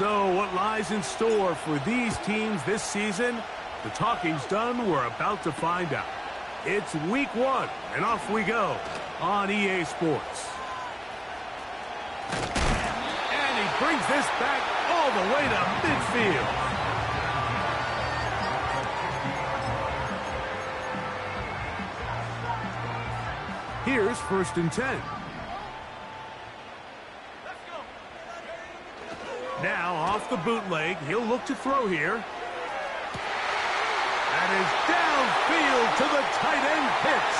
So what lies in store for these teams this season? The talking's done. We're about to find out. It's week 1, and off we go on EA Sports. And he brings this back all the way to midfield. Here's 1st and 10. Now off the bootleg, he'll look to throw here. That is downfield to the tight end Pitts.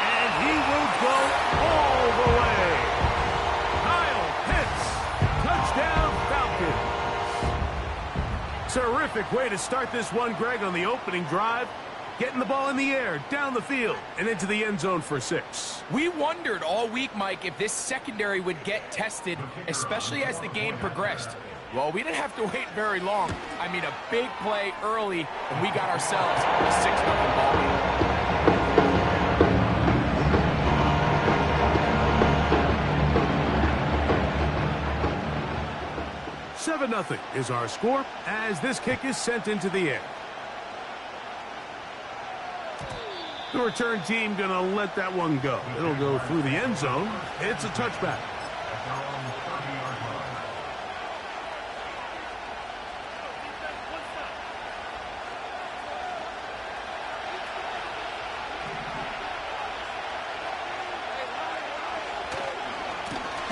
And he will go all the way. Kyle Pitts, touchdown Falcons. Terrific way to start this one, Greg, on the opening drive. Getting the ball in the air, down the field, and into the end zone for 6. We wondered all week, Mike, if this secondary would get tested, especially as the game progressed. Well, we didn't have to wait very long. I mean, a big play early, and we got ourselves a 6-0 ball game. 7-0 is our score as this kick is sent into the air. The return team going to let that one go. It'll go through the end zone. It's a touchback.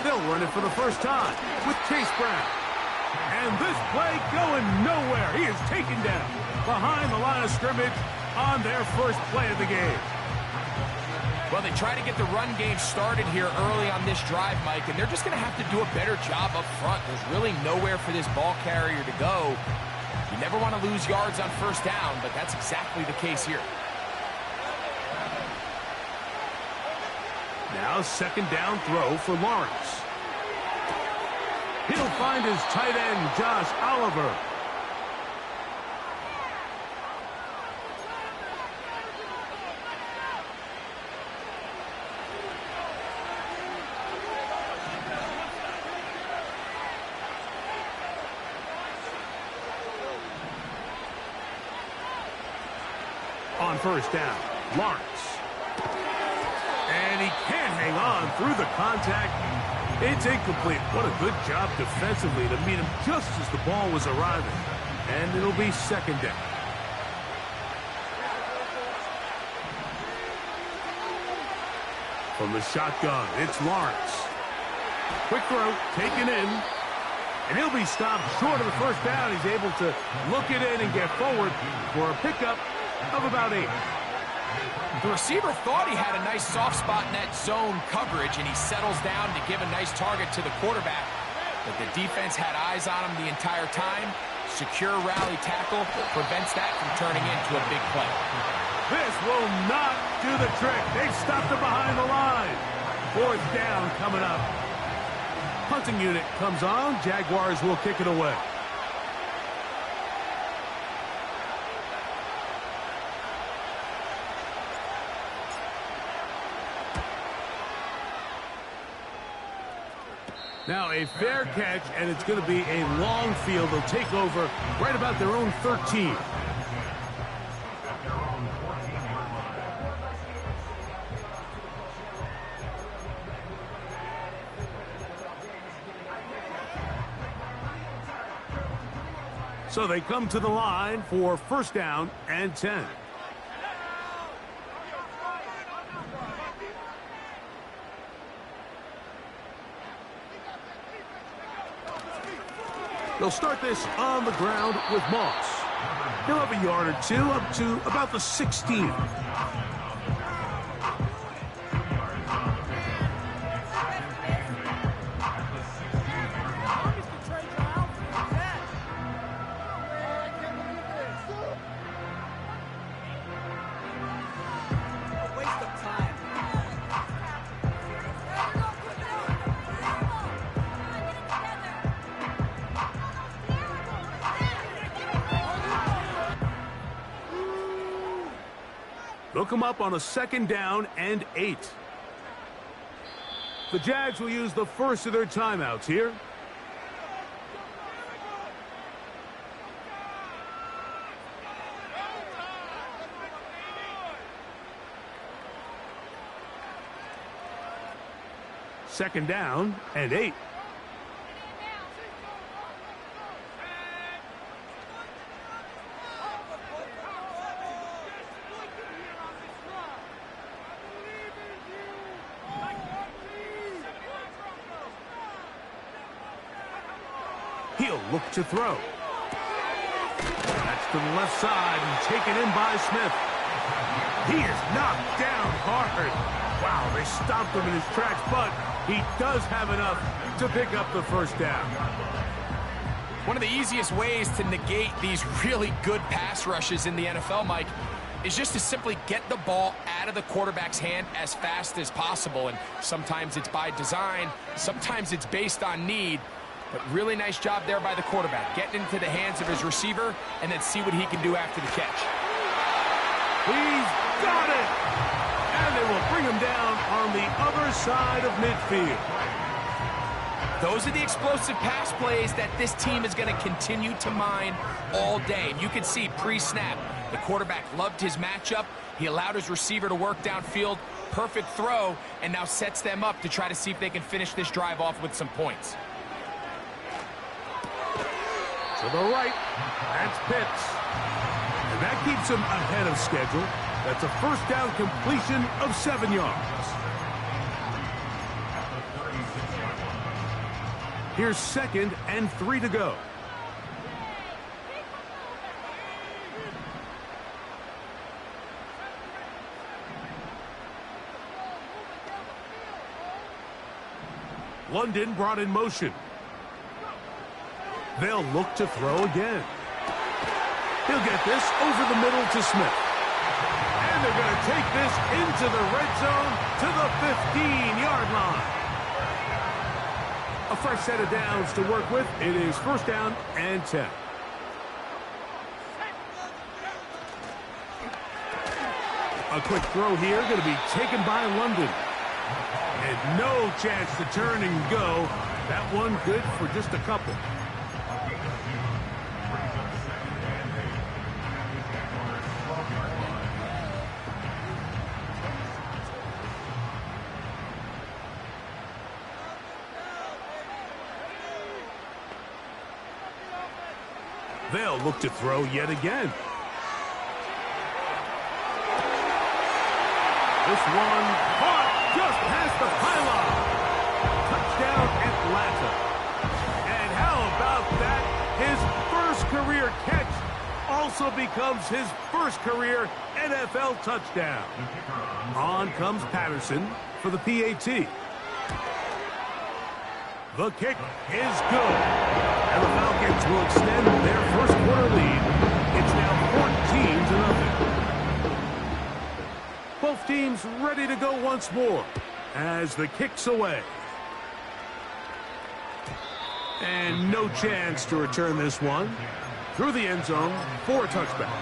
They'll run it for the first time with Chase Brown. And this play going nowhere. He is taken down behind the line of scrimmage on their first play of the game. Well, they try to get the run game started here early on this drive, Mike, and they're just going to have to do a better job up front. There's really nowhere for this ball carrier to go. You never want to lose yards on 1st down, but that's exactly the case here. Now 2nd down throw for Lawrence. He'll find his tight end, Josh Oliver. On 1st down, Lawrence. And he can't hang on through the contact. It's incomplete. What a good job defensively to meet him just as the ball was arriving. And it'll be 2nd down. From the shotgun, it's Lawrence. Quick throw, taken in. And he'll be stopped short of the 1st down. He's able to look it in and get forward for a pickup of about 8. The receiver thought he had a nice soft spot in that zone coverage, and he settles down to give a nice target to the quarterback. But the defense had eyes on him the entire time. Secure rally tackle prevents that from turning into a big play. This will not do the trick. They've stopped it behind the line. 4th down coming up. Punting unit comes on. Jaguars will kick it away. Now a fair catch, and it's going to be a long field. They'll take over right about their own 13. So they come to the line for 1st down and 10. They'll start this on the ground with Moss. He'll have a yard or 2 up to about the 16. They'll come up on a 2nd down and 8. The Jags will use the first of their timeouts here. Second down and 8. He'll look to throw. That's to the left side and taken in by Smith. He is knocked down hard. Wow, they stopped him in his tracks, but he does have enough to pick up the first down. One of the easiest ways to negate these really good pass rushes in the NFL, Mike, is just to simply get the ball out of the quarterback's hand as fast as possible. And sometimes it's by design, sometimes it's based on need. But really nice job there by the quarterback, getting into the hands of his receiver and then see what he can do after the catch. He's got it! And they will bring him down on the other side of midfield. Those are the explosive pass plays that this team is going to continue to mine all day. And you can see pre-snap, the quarterback loved his matchup. He allowed his receiver to work downfield. Perfect throw, and now sets them up to try to see if they can finish this drive off with some points. To the right, that's Pitts. And that keeps him ahead of schedule. That's a first down completion of 7 yards. Here's 2nd and 3 to go. London brought in motion. They'll look to throw again. He'll get this over the middle to Smith. And they're going to take this into the red zone to the 15-yard line. A fresh set of downs to work with. It is first down and 10. A quick throw here, going to be taken by London. And no chance to turn and go. That one good for just a couple. They'll look to throw yet again. This one caught just past the pylon. Touchdown, Atlanta. And how about that? His first career catch also becomes his first career NFL touchdown. On comes Patterson for the PAT. The kick is good. And the Falcons will extend their first quarter lead. It's now 14-0. Both teams ready to go once more as the kick's away. And no chance to return this one. Through the end zone for a touchback.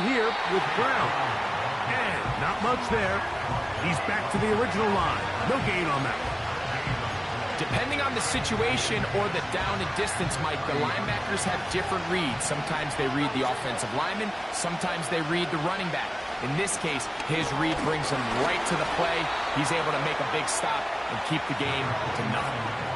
Here with Brown. And not much there. He's back to the original line. No gain on that. Depending on the situation or the down and distance, Mike, the linebackers have different reads. Sometimes they read the offensive lineman. Sometimes they read the running back. In this case, his read brings him right to the play. He's able to make a big stop and keep the game to nothing.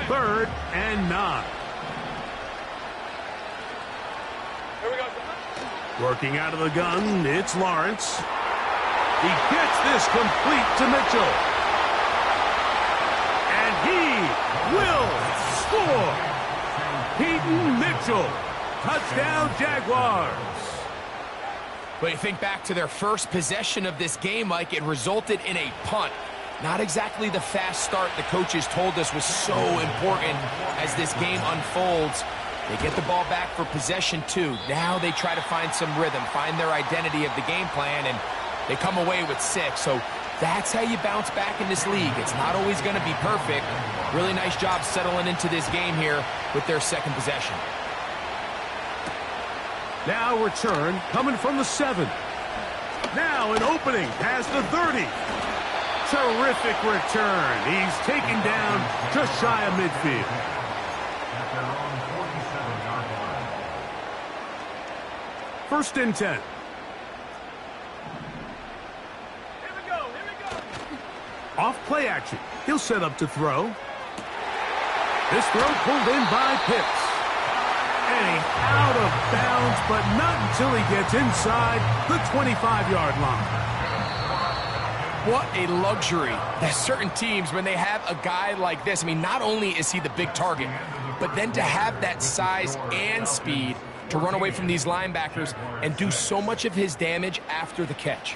3rd and 9. Working out of the gun, it's Lawrence. He gets this complete to Mitchell. And he will score. Peyton Mitchell. Touchdown, Jaguars. But you think back to their first possession of this game, Mike, it resulted in a punt. Not exactly the fast start the coaches told us was so important as this game unfolds. They get the ball back for possession 2. Now they try to find some rhythm, find their identity of the game plan, and they come away with 6. So that's how you bounce back in this league. It's not always going to be perfect. Really nice job settling into this game here with their second possession. Now return coming from the 7. Now an opening past the 30. Terrific return. He's taken down just shy of midfield. First and 10. Here we go. Off play action. He'll set up to throw. This throw pulled in by Pitts. And he's out of bounds, but not until he gets inside the 25-yard line. What a luxury. There's certain teams, when they have a guy like this, I mean, not only is he the big target, but then to have that size and speed to run away from these linebackers and do so much of his damage after the catch.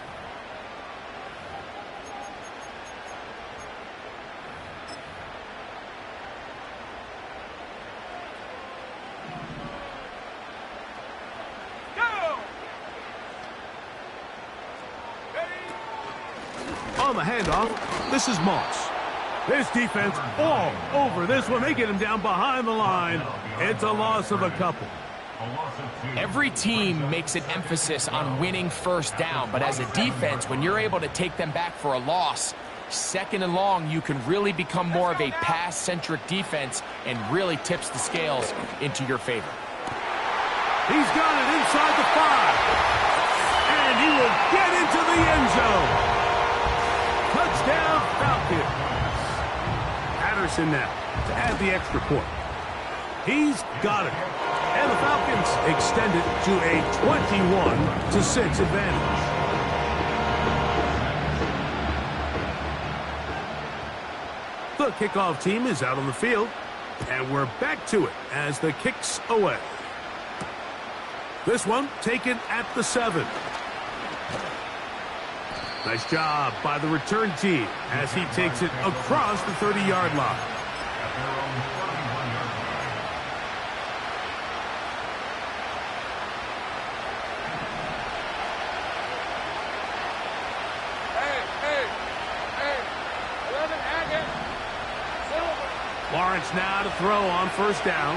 On the handoff, this is Moss. This defense all over this one. They get him down behind the line. It's a loss of a couple. Every team makes an emphasis on winning first down, but as a defense, when you're able to take them back for a loss, 2nd and long, you can really become more of a pass-centric defense and really tips the scales into your favor. He's got it inside the 5. And he will get into the end zone. Touchdown, Falcons. Patterson now to add the extra point. He's got it. And the Falcons extend it to a 21-6 advantage. The kickoff team is out on the field, and we're back to it as the kick's away. This one taken at the 7. Nice job by the return team as he takes it across the 30-yard line. Lawrence now to throw on first down.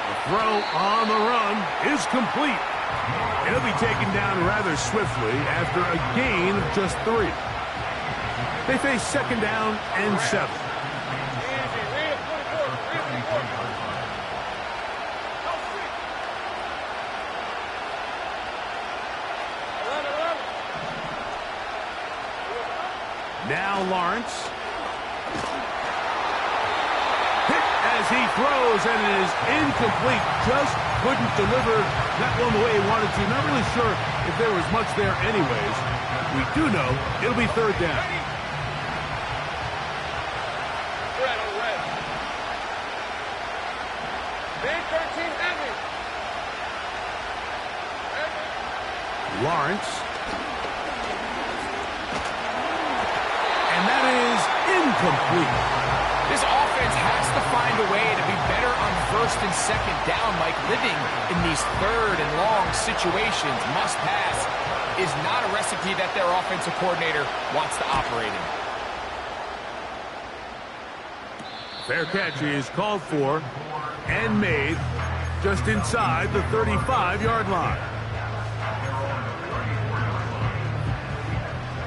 The throw on the run is complete. He'll be taken down rather swiftly after a gain of just 3. They face 2nd down and 7. Now Lawrence. As he throws, and it is incomplete. Just couldn't deliver that one the way he wanted to. Not really sure if there was much there anyways. We do know it'll be 3rd down. Lawrence. And that is incomplete. This offense has to find a way to be better on 1st and 2nd down, Mike. Living in these 3rd and long situations, must pass, is not a recipe that their offensive coordinator wants to operate in. Fair catch is called for and made just inside the 35-yard line.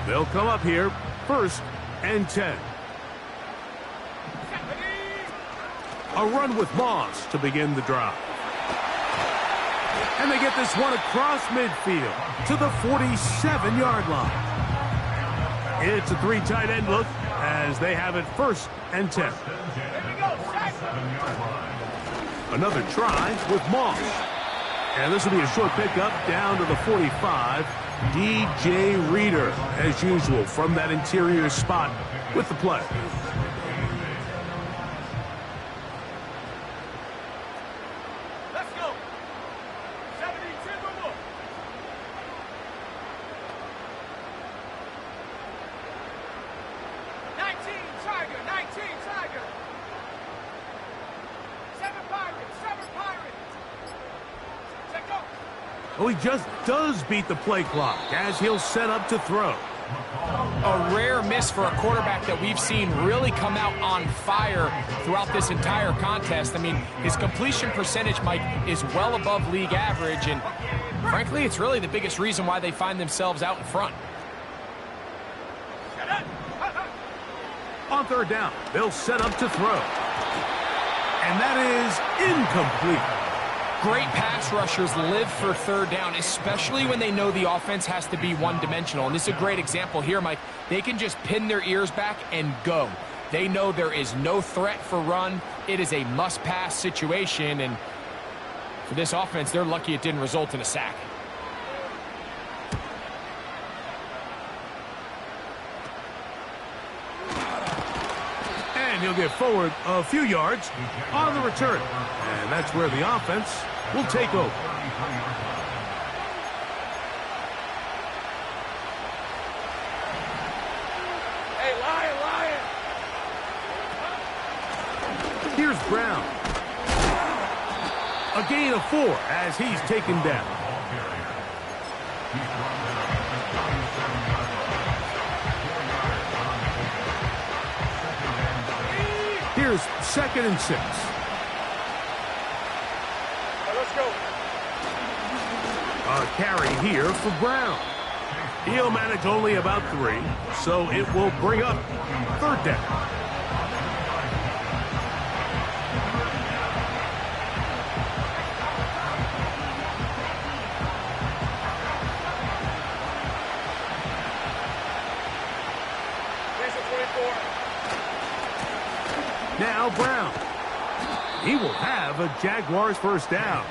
They'll come up here 1st and 10. A run with Moss to begin the drive. And they get this one across midfield to the 47-yard line. It's a 3 tight end look as they have it 1st and 10. Another try with Moss. And this will be a short pickup down to the 45. DJ Reader, as usual, from that interior spot with the play. Let's go. 72 more. 19 Tiger, 19 Tiger. 7 Pirates, 7 Pirates. Check go. Oh, he just does beat the play clock as he'll set up to throw. A rare miss for a quarterback that we've seen really come out on fire throughout this entire contest. I mean, his completion percentage, Mike, is well above league average, and frankly, it's really the biggest reason why they find themselves out in front. On 3rd down, they'll set up to throw. And that is incomplete. Great pass rushers live for 3rd down, especially when they know the offense has to be one-dimensional. And this is a great example here, Mike. They can just pin their ears back and go. They know there is no threat for run. It is a must-pass situation, and for this offense, they're lucky it didn't result in a sack. And he'll get forward a few yards on the return. And that's where the offense will take over. Hey, Lion. Here's Brown. A gain of 4 as he's taken down. Here's 2nd and 6. Let's go. A carry here for Brown. He'll manage only about 3, so it will bring up 3rd down. Now Brown. He will have a Jaguars 1st down.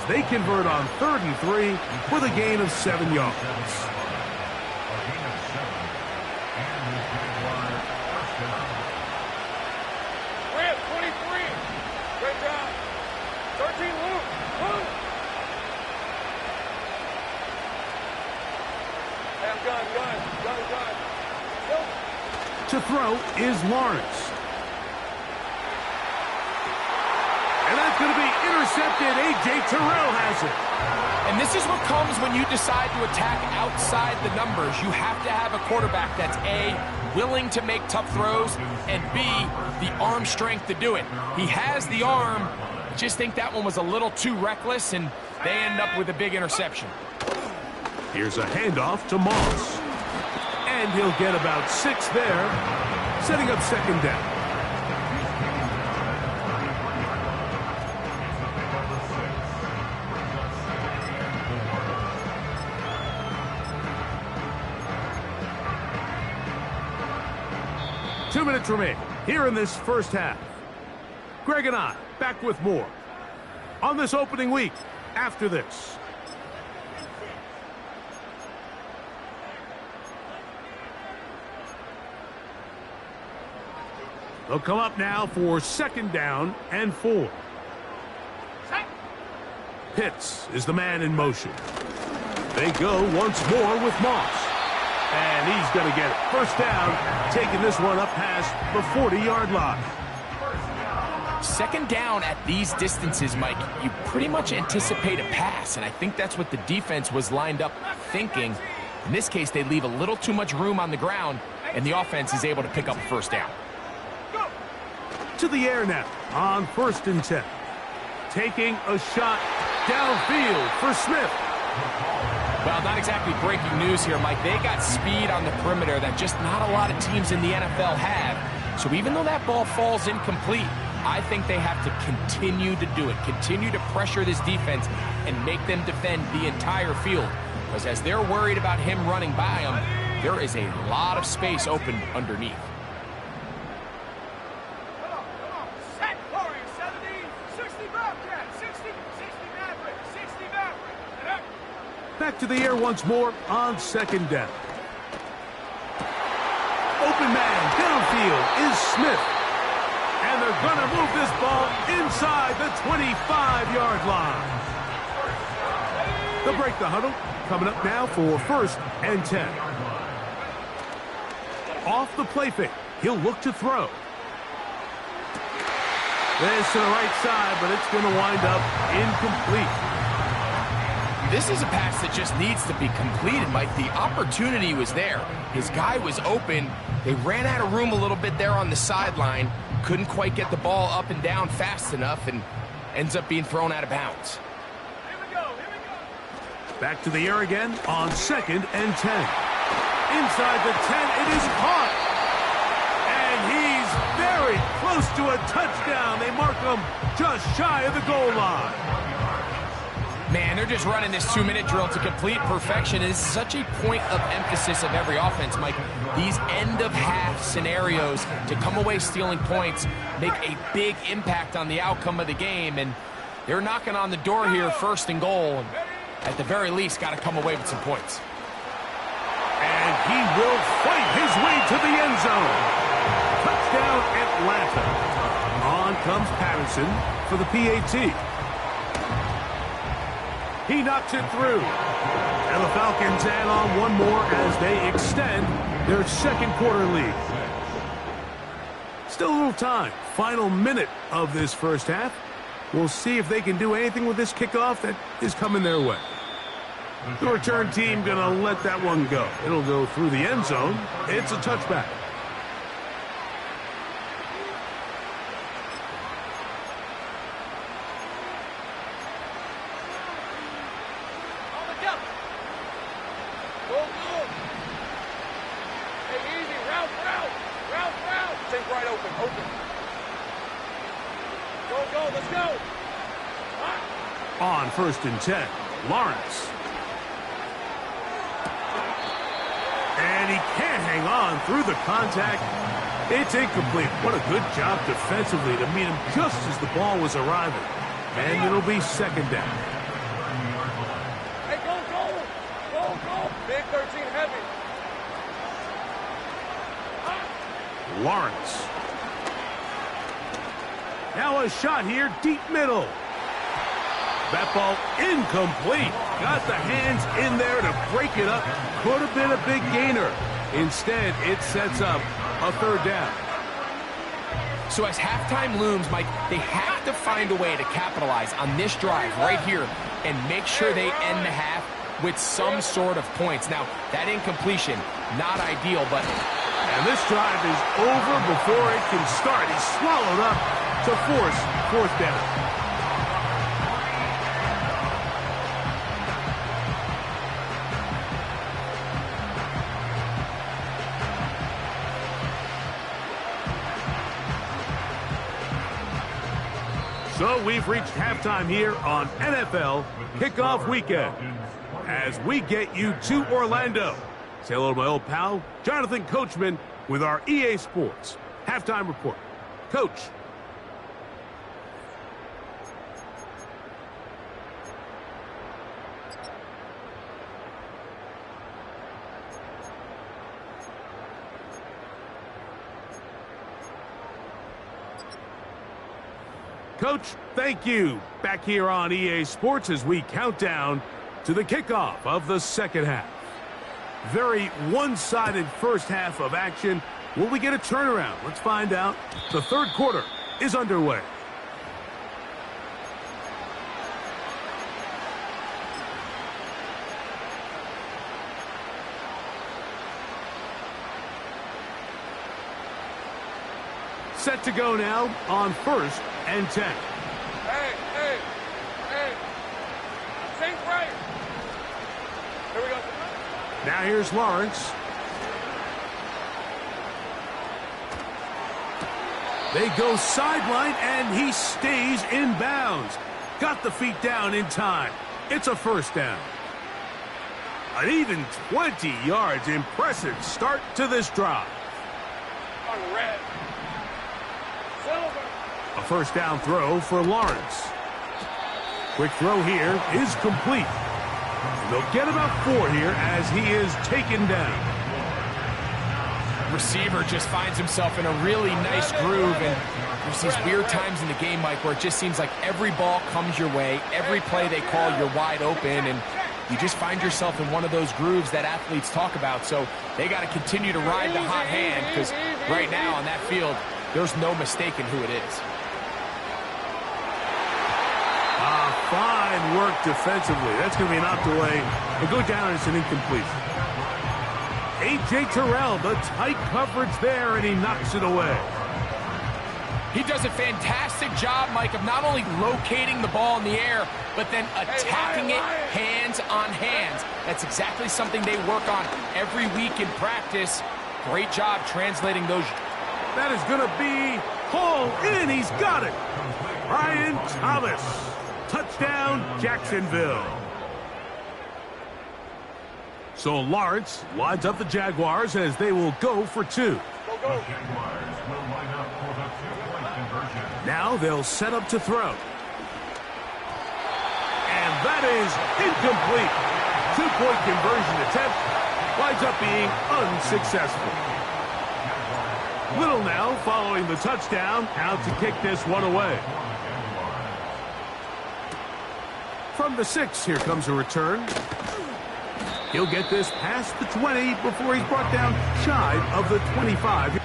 They convert on 3rd and 3 with a gain of 7 yards. Red, 23. Great job. 13, Luke. Hey, I'm gun. To throw is Lawrence. And that's going to be intercepted. A.J. Terrell has it. And this is what comes when you decide to attack outside the numbers. You have to have a quarterback that's A, willing to make tough throws, and B, the arm strength to do it. He has the arm. I just think that one was a little too reckless, and they end up with a big interception. Here's a handoff to Moss. And he'll get about 6 there, setting up 2nd down. Two minutes remain here in this 1st half. Greg and I back with more on this opening week after this. They'll come up now for 2nd down and 4. Pitts is the man in motion. They go once more with Moss. And he's going to get it. 1st down, taking this one up past the 40-yard line. 2nd down at these distances, Mike, you pretty much anticipate a pass, and I think that's what the defense was lined up thinking. In this case, they leave a little too much room on the ground, and the offense is able to pick up a 1st down. To the air now on 1st and 10. Taking a shot downfield for Smith. Well, not exactly breaking news here, Mike. They got speed on the perimeter that just not a lot of teams in the NFL have. So even though that ball falls incomplete, I think they have to continue to do it, continue to pressure this defense and make them defend the entire field. Because as they're worried about him running by them, there is a lot of space open underneath. Come on. Set, Warrior, 70, 60 Bobcat, 60 Maverick, 60 Maverick. Back to the air once more on second down. Open man downfield is Smith. And they're going to move this ball inside the 25-yard line. They'll break the huddle. Coming up now for 1st and 10. Off the play fake. He'll look to throw. This to the right side, but it's going to wind up incomplete. This is a pass that just needs to be completed, Mike. The opportunity was there. His guy was open. They ran out of room a little bit there on the sideline. Couldn't quite get the ball up and down fast enough and ends up being thrown out of bounds. Here we go. Back to the air again on 2nd and 10. Inside the 10, it is caught. And he's very close to a touchdown. They mark him just shy of the goal line. Man, they're just running this 2-minute drill to complete perfection. It is such a point of emphasis of every offense, Mike. These end-of-half scenarios to come away stealing points make a big impact on the outcome of the game. And they're knocking on the door here, 1st and goal. And at the very least, got to come away with some points. And he will fight his way to the end zone. Touchdown, Atlanta. On comes Patterson for the PAT. He knocks it through. And the Falcons add on one more as they extend their 2nd quarter lead. Still a little time. Final minute of this 1st half. We'll see if they can do anything with this kickoff that is coming their way. The return team going to let that one go. It'll go through the end zone. It's a touchback. On 1st and 10, Lawrence. And he can't hang on through the contact. It's incomplete. What a good job defensively to meet him just as the ball was arriving. And it'll be 2nd down. Hey, go. Big 13 heavy. Lawrence. Now a shot here, deep middle. That ball incomplete. Got the hands in there to break it up. Could have been a big gainer. Instead, it sets up a 3rd down. So as halftime looms, Mike, they have to find a way to capitalize on this drive right here and make sure they end the half with some sort of points. Now, that incompletion, not ideal, but... And this drive is over before it can start. He's swallowed up to force 4th down. So we've reached halftime here on NFL Kickoff Weekend as we get you to Orlando. Say hello to my old pal, Jonathan Coachman, with our EA Sports Halftime Report. Coach. Coach, thank you. Back here on EA Sports as we count down to the kickoff of the 2nd half. Very one-sided 1st half of action. Will we get a turnaround? Let's find out. The 3rd quarter is underway. Set to go now on 1st and 10. Hey. Think right. Here we go. Now here's Lawrence. They go sideline, and he stays in bounds. Got the feet down in time. It's a 1st down. An even 20 yards. Impressive start to this drive. On red. Silver. A first down throw for Lawrence. Quick throw here is complete. They'll get about 4 here as he is taken down. Receiver just finds himself in a really nice groove, and there's these weird times in the game, Mike, where it just seems like every ball comes your way, every play they call, you're wide open, and you just find yourself in one of those grooves that athletes talk about. So they got to continue to ride the hot hand, because right now on that field, there's no mistaking who it is. Fine work defensively. That's going to be knocked away and go down as an incomplete. A.J. Terrell, the tight coverage there, and he knocks it away. He does a fantastic job, Mike, of not only locating the ball in the air, but then attacking it hands on hands. That's exactly something they work on every week in practice. Great job translating those. That is going to be hauled in. He's got it. Brian Thomas. Touchdown, Jacksonville. So Lawrence lines up the Jaguars as they will go for 2. Go. Now they'll set up to throw. And that is incomplete. 2-point conversion attempt winds up being unsuccessful. Little now following the touchdown, out to kick this one away. From the 6, here comes a return. He'll get this past the 20 before he's brought down shy of the 25.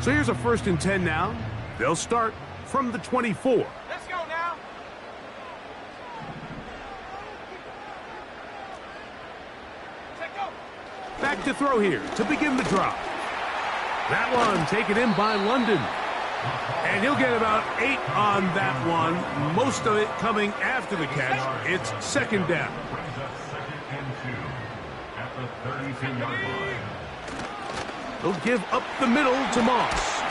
So here's a 1st and 10 now. They'll start from the 24. Let's go now. Check go. Back to throw here to begin the drop. That one taken in by London. And he'll get about 8 on that one. Most of it coming after the catch. It's 2nd down. At the 32-yard line. They'll give up the middle to Moss.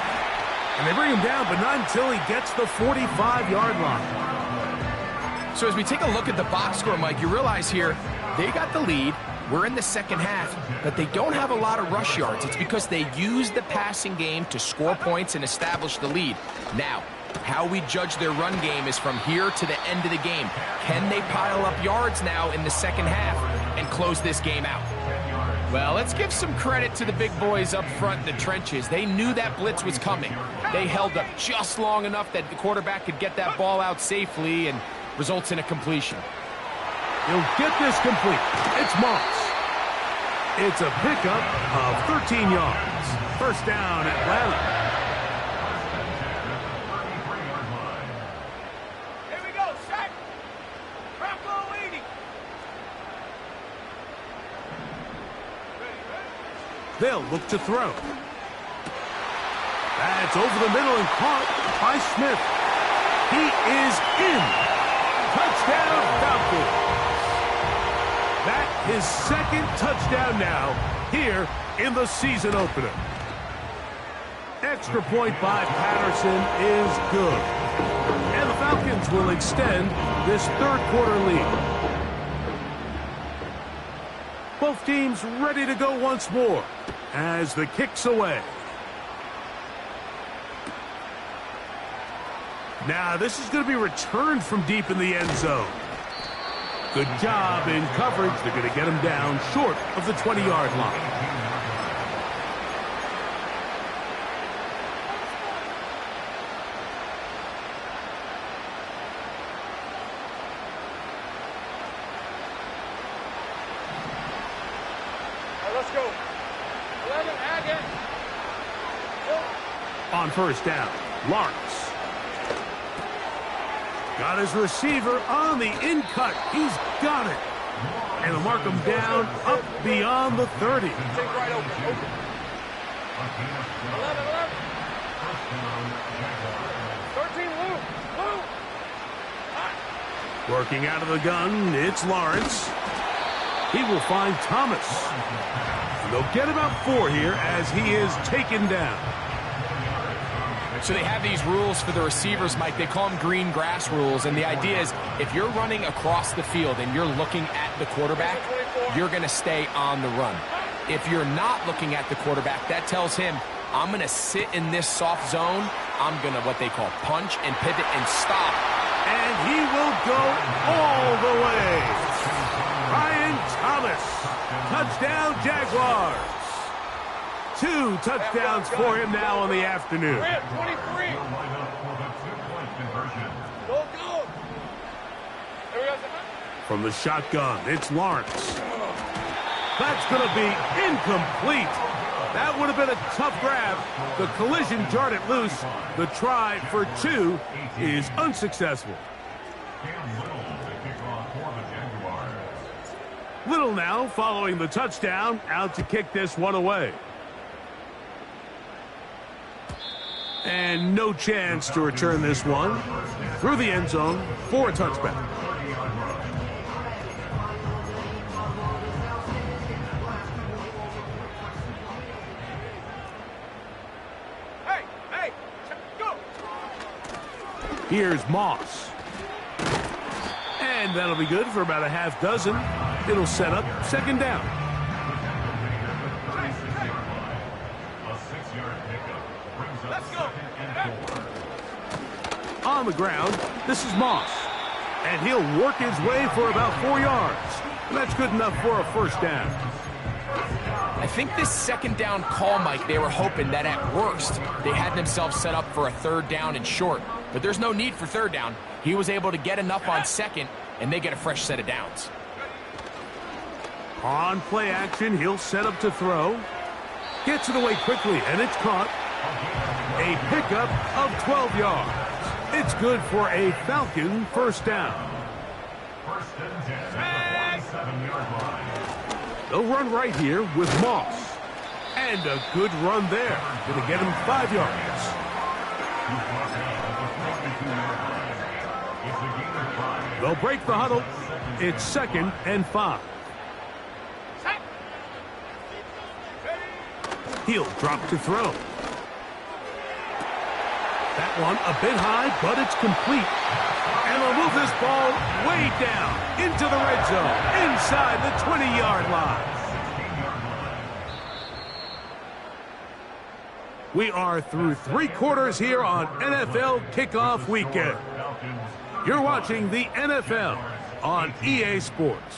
And they bring him down, but not until he gets the 45-yard line. So as we take a look at the box score, Mike, you realize here they got the lead. We're in the second half, but they don't have a lot of rush yards. It's because they use the passing game to score points and establish the lead. Now, how we judge their run game is from here to the end of the game. Can they pile up yards now in the second half and close this game out? Well, let's give some credit to the big boys up front in the trenches. They knew that blitz was coming. They held up just long enough that the quarterback could get that ball out safely and results in a completion. He'll get this complete. It's Moss. It's a pickup of 13 yards. 1st down, Atlanta. Here we go, set. Bronco leading. They'll look to throw. That's over the middle and caught by Smith. He is in. Touchdown, Falcons. That his 2nd touchdown now here in the season opener. Extra point by Patterson is good. And the Falcons will extend this 3rd quarter lead. Both teams ready to go once more as the kick's away. Now this is going to be returned from deep in the end zone. Good job in coverage. They're going to get him down short of the 20-yard line. All right, let's go. 11, again. On first down, Lawrence. Got his receiver on the in-cut. He's got it. And he'll mark him down up beyond the 30. Take right open. 11. 13, Lou. Working out of the gun, it's Lawrence. He will find Thomas. They'll get about 4 here as he is taken down. So they have these rules for the receivers, Mike. They call them green grass rules. And the idea is if you're running across the field and you're looking at the quarterback, you're going to stay on the run. If you're not looking at the quarterback, that tells him, I'm going to sit in this soft zone. I'm going to what they call punch and pivot and stop. And he will go all the way. Ryan Thomas. Touchdown, Jaguars. 2 touchdowns for him now on the afternoon. 23. Go. From the shotgun, it's Lawrence. That's going to be incomplete. That would have been a tough grab. The collision jarred it loose. The try for 2 is unsuccessful. Little now following the touchdown, out to kick this one away. And no chance to return this one through the end zone for a touchback. Hey, go. Here's Moss. And that'll be good for about a half dozen. It'll set up second down. Let's go. On the ground, this is Moss. And he'll work his way for about 4 yards. And that's good enough for a first down. I think this second down call, Mike, they were hoping that at worst they had themselves set up for a third down and short. But there's no need for third down. He was able to get enough on second, and they get a fresh set of downs. On play action, he'll set up to throw. Gets it away quickly, and it's caught. A pickup of 12 yards. It's good for a Falcon first down. First and 10 at the 47-yard line. They'll run right here with Moss. And a good run there. Going to get him 5 yards. They'll break the huddle. It's 2nd and 5. He'll drop to throw. That one a bit high, but it's complete. And they'll move this ball way down into the red zone, inside the 20-yard line. We are through 3 quarters here on NFL Kickoff Weekend. You're watching the NFL on EA Sports.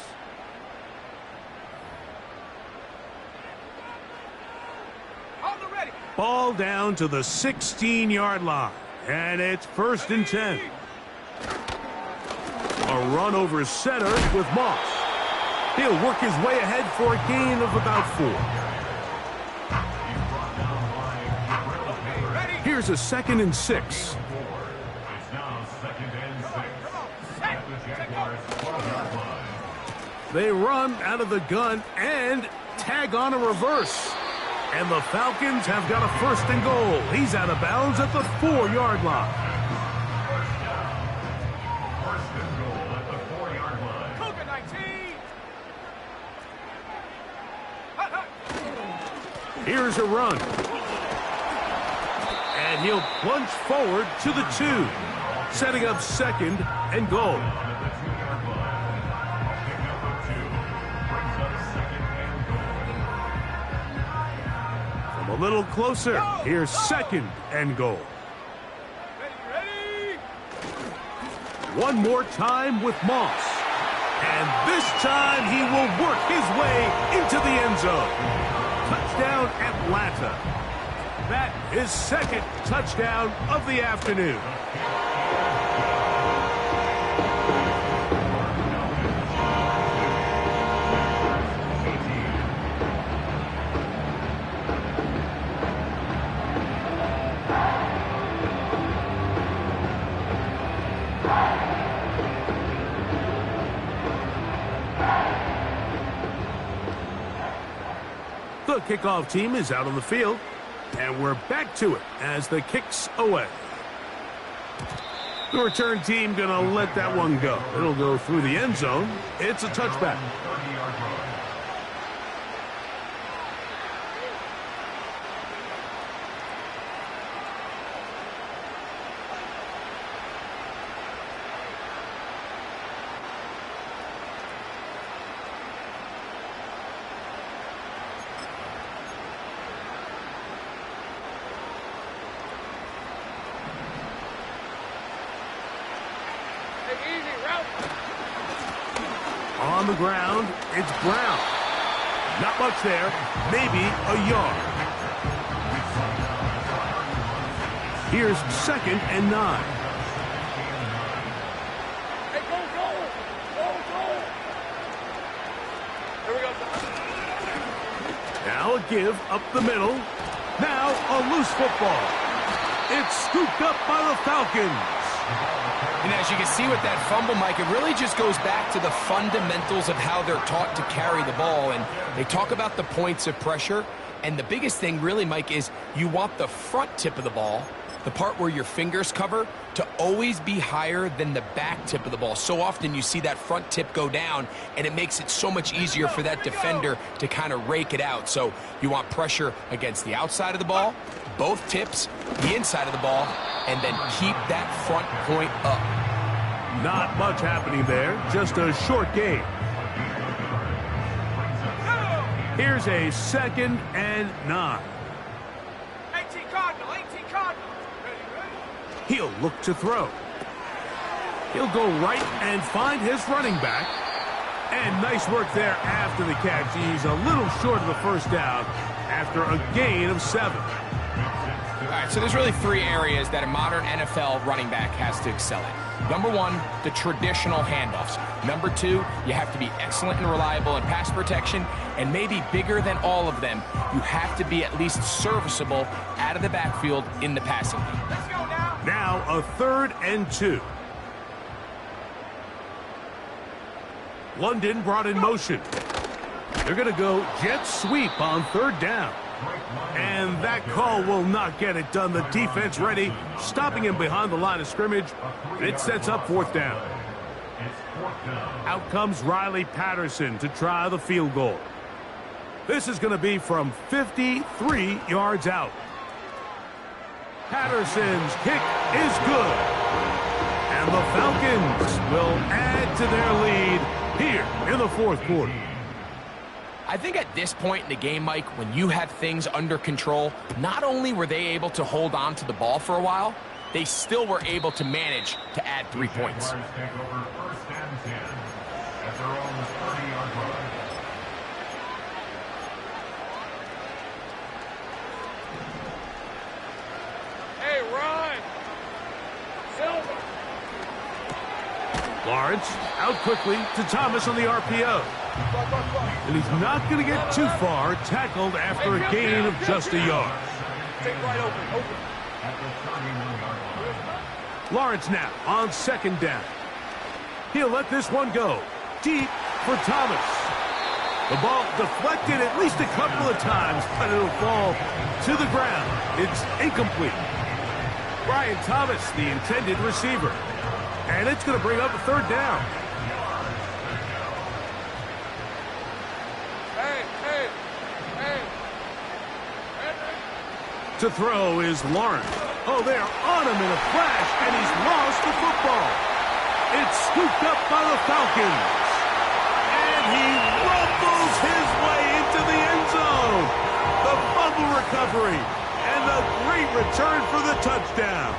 Ball down to the 16-yard line, and it's 1st and 10. A run over center with Moss. He'll work his way ahead for a gain of about 4. Here's a 2nd and 6. It's now 2nd and 6 at the Jaguars' 12-yard line. They run out of the gun and tag on a reverse. And the Falcons have got a 1st and goal. He's out of bounds at the 4-yard line. First and goal at the 4-yard line. COVID-19. Here's a run. And he'll plunge forward to the 2, setting up 2nd and goal. At the 2-yard line. Pickup of 2 brings up 2nd and goal. From a little closer, here's 2nd and goal. Ready. One more time with Moss. And this time he will work his way into the end zone. Touchdown, Atlanta. That is 2nd touchdown of the afternoon. The kickoff team is out on the field, and we're back to it as the kick's away. The return team going to let that one go. It'll go through the end zone. It's a touchback. On the ground, it's Brown. Not much there, maybe a yard. Here's 2nd and 9. Hey, go! Here we go. Now a give up the middle. Now a loose football. It's scooped up by the Falcons. And as you can see with that fumble, Mike, it really just goes back to the fundamentals of how they're taught to carry the ball. And they talk about the points of pressure. And the biggest thing really, Mike, is you want the front tip of the ball, the part where your fingers cover, to always be higher than the back tip of the ball. So often you see that front tip go down, and it makes it so much easier for that defender to kind of rake it out. So you want pressure against the outside of the ball, both tips, the inside of the ball, and then keep that front point up. Not much happening there, just a short game. Here's a 2nd and 9. 18 Cardinal. Ready? He'll look to throw. He'll go right and find his running back. And nice work there after the catch. He's a little short of the first down after a gain of 7. All right, so there's really 3 areas that a modern NFL running back has to excel at. Number 1, the traditional handoffs. Number 2, you have to be excellent and reliable in pass protection. And maybe bigger than all of them, you have to be at least serviceable out of the backfield in the passing game. Let's go now. Now a 3rd and 2. London brought in motion. They're going to go jet sweep on 3rd down. And that call will not get it done. The defense ready, stopping him behind the line of scrimmage. It sets up 4th down. Out comes Riley Patterson to try the field goal. This is going to be from 53 yards out. Patterson's kick is good. And the Falcons will add to their lead here in the 4th quarter. I think at this point in the game, Mike, when you have things under control, not only were they able to hold on to the ball for a while, they still were able to manage to add 3 points. Hey, run! Silver! Lawrence out quickly to Thomas on the RPO. And he's not going to get too far, tackled after a gain of just a yard. Take right open. Lawrence now on 2nd down. He'll let this one go. Deep for Thomas. The ball deflected at least a couple of times, but it'll fall to the ground. It's incomplete. Brian Thomas, the intended receiver. And it's going to bring up a 3rd down. To throw is Lawrence. Oh, they're on him in a flash, and he's lost the football. It's scooped up by the Falcons. And he rumbles his way into the end zone. The fumble recovery, and the great return for the touchdown.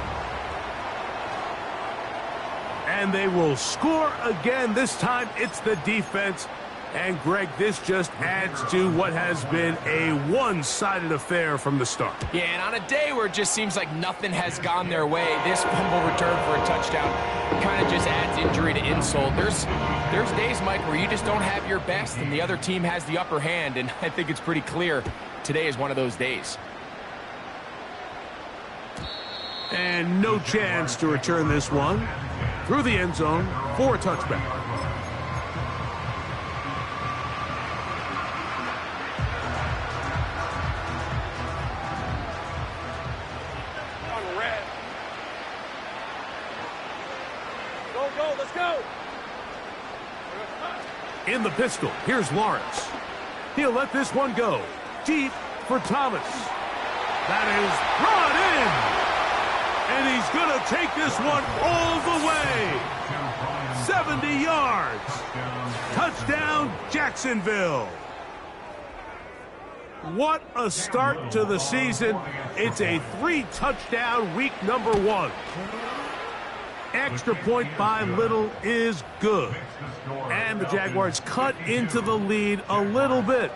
And they will score again. This time, it's the defense. And, Greg, this just adds to what has been a one-sided affair from the start. Yeah, and on a day where it just seems like nothing has gone their way, this fumble return for a touchdown kind of just adds injury to insult. There's days, Mike, where you just don't have your best and the other team has the upper hand, and I think it's pretty clear today is one of those days. And no chance to return this one through the end zone for a touchback. Let's go. In the pistol, here's Lawrence. He'll let this one go. Deep for Thomas. That is brought in. And he's going to take this one all the way. 70 yards. Touchdown, Jacksonville. What a start to the season. It's a 3-touchdown week number 1. Extra point by Little is good. And the Jaguars cut into the lead a little bit.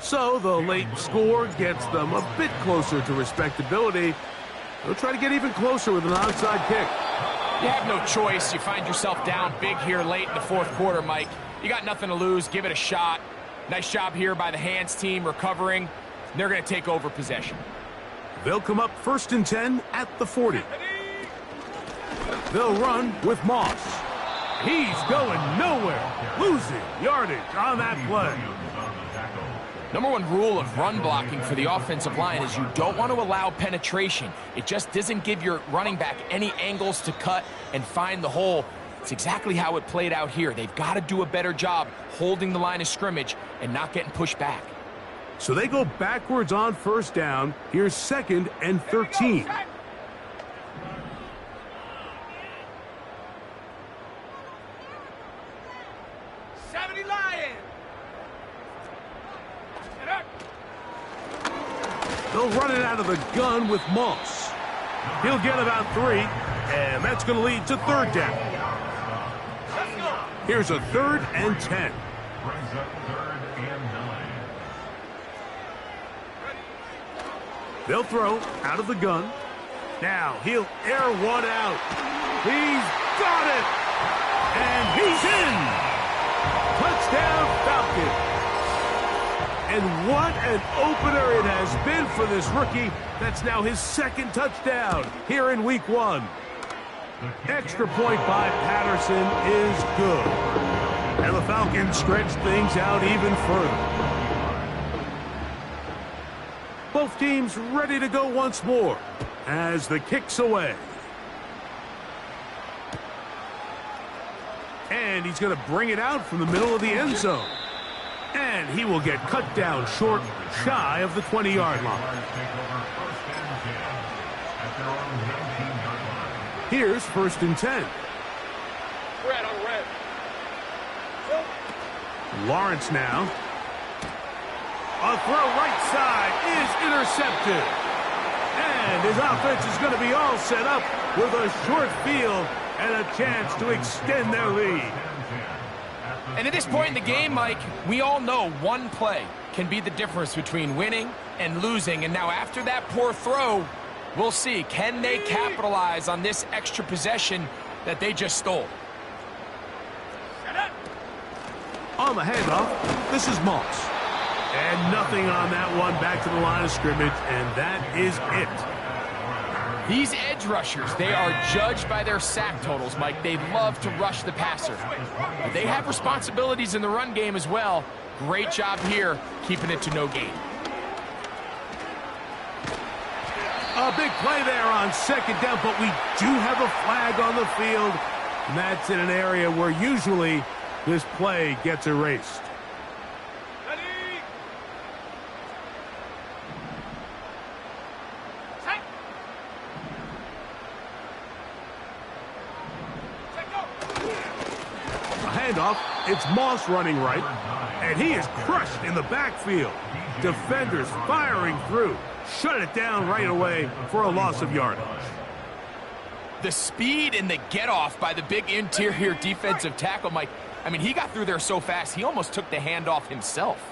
So the late score gets them a bit closer to respectability. They'll try to get even closer with an onside kick. You have no choice. You find yourself down big here late in the fourth quarter, Mike. You got nothing to lose. Give it a shot. Nice job here by the hands team recovering. They're going to take over possession. They'll come up 1st and 10 at the 40. They'll run with Moss. He's going nowhere. Losing yardage on that play. Number 1 rule of run blocking for the offensive line is you don't want to allow penetration. It just doesn't give your running back any angles to cut and find the hole. It's exactly how it played out here. They've got to do a better job holding the line of scrimmage and not getting pushed back. So they go backwards on 1st down. Here's 2nd and 13. They'll run it out of the gun with Moss. He'll get about 3, and that's going to lead to 3rd down. Here's a 3rd and 10. Brings up 3rd and 9. They'll throw out of the gun. Now he'll air one out. He's got it! And he's in! Touchdown, Falcons! And what an opener it has been for this rookie. That's now his 2nd touchdown here in week 1. Extra point by Patterson is good. And the Falcons stretch things out even further. Both teams ready to go once more as the kick's away. And he's going to bring it out from the middle of the end zone. And he will get cut down short, shy of the 20-yard line. Here's 1st and 10. Red on red. Lawrence now. A throw right side is intercepted. And his offense is going to be all set up with a short field and a chance to extend their lead. And at this point in the game, Mike, we all know one play can be the difference between winning and losing. And now after that poor throw, we'll see, can they capitalize on this extra possession that they just stole? On the handoff, this is Moss. And nothing on that one, back to the line of scrimmage, and that is it. These edge rushers, they are judged by their sack totals, Mike. They love to rush the passer. But they have responsibilities in the run game as well. Great job here, keeping it to no gain. A big play there on 2nd down, but we do have a flag on the field. And that's in an area where usually this play gets erased. Handoff, it's Moss running right, and he is crushed in the backfield. Defenders firing through, shut it down right away for a loss of yardage. The speed and the get-off by the big interior defensive tackle, Mike. I mean, he got through there so fast, he almost took the handoff himself.